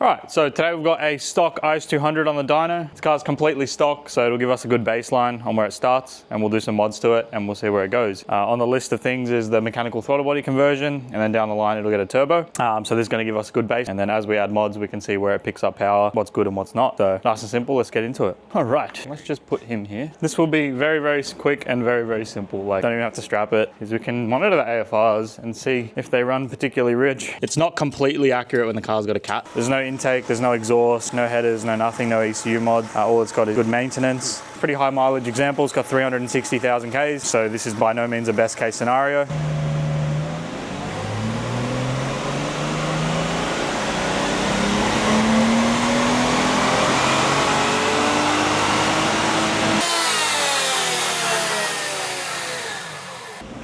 Alright, so today we've got a stock IS200 on the dyno. This car's completely stock, so it'll give us a good baseline on where it starts, and we'll do some mods to it and we'll see where it goes. On the list of things is the mechanical throttle body conversion, and then down the line it'll get a turbo. So this is going to give us a good base, and then as we add mods we can see where it picks up power, what's good and what's not. So nice and simple, let's get into it. Alright, let's just put him here. This will be very, very quick and very, very simple. Like, don't even have to strap it, because we can monitor the AFRs and see if they run particularly rich. It's not completely accurate when the car's got a cat. There's no intake, there's no exhaust, no headers, no nothing, no ECU mod. All it's got is good maintenance. Pretty high mileage example, it's got 360,000 Ks, so this is by no means a best case scenario.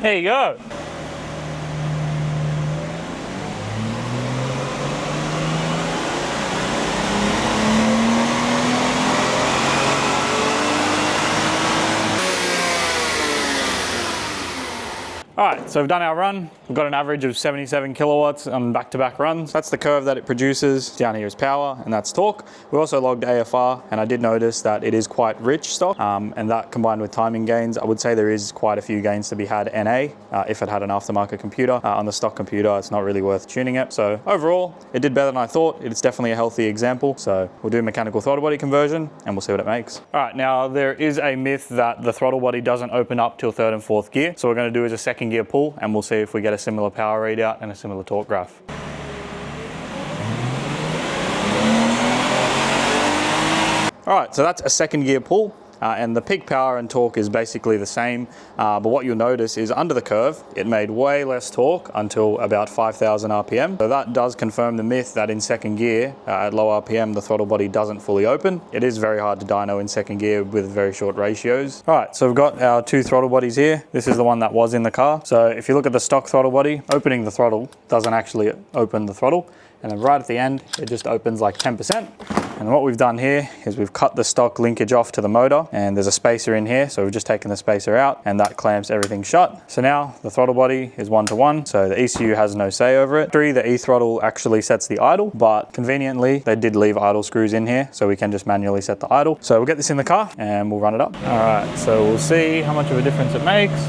There you go. Alright, so we've done our run. We've got an average of 77 kilowatts on back-to-back runs. That's the curve that it produces. Down here is power, and that's torque. We also logged AFR, and I did notice that it is quite rich stock, and that combined with timing gains, I would say there is quite a few gains to be had NA, if it had an aftermarket computer. On the stock computer, it's not really worth tuning it. So overall, it did better than I thought. It's definitely a healthy example. So we'll do mechanical throttle body conversion, and we'll see what it makes. Alright, now there is a myth that the throttle body doesn't open up till third and fourth gear. So what we're going to do is a second gear pull, and we'll see if we get a similar power readout and a similar torque graph. All right, so that's a second gear pull. And the peak power and torque is basically the same, but what you'll notice is under the curve, it made way less torque until about 5,000 RPM. So that does confirm the myth that in second gear, at low RPM, the throttle body doesn't fully open. It is very hard to dyno in second gear with very short ratios. All right, so we've got our two throttle bodies here. This is the one that was in the car. So if you look at the stock throttle body, opening the throttle doesn't actually open the throttle. And then right at the end, it just opens like 10%. And what we've done here is we've cut the stock linkage off to the motor, and there's a spacer in here. So we've just taken the spacer out, and that clamps everything shut. So now the throttle body is 1-to-1. So the ECU has no say over it. The E-throttle actually sets the idle, but conveniently they did leave idle screws in here. So we can just manually set the idle. So we'll get this in the car and we'll run it up. All right, so we'll see how much of a difference it makes.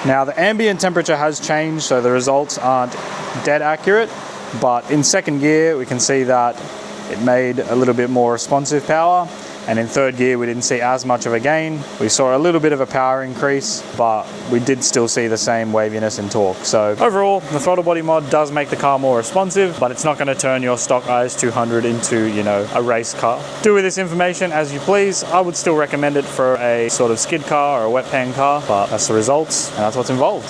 Now the ambient temperature has changed, so the results aren't dead accurate, but in second gear we can see that it made a little bit more responsive power, and in third gear we didn't see as much of a gain. We saw a little bit of a power increase, but we did still see the same waviness and torque. So overall, the throttle body mod does make the car more responsive, but it's not going to turn your stock IS200 into, you know, a race car. Do with this information as you please. I would still recommend it for a sort of skid car or a wet pan car, but that's the results and that's what's involved.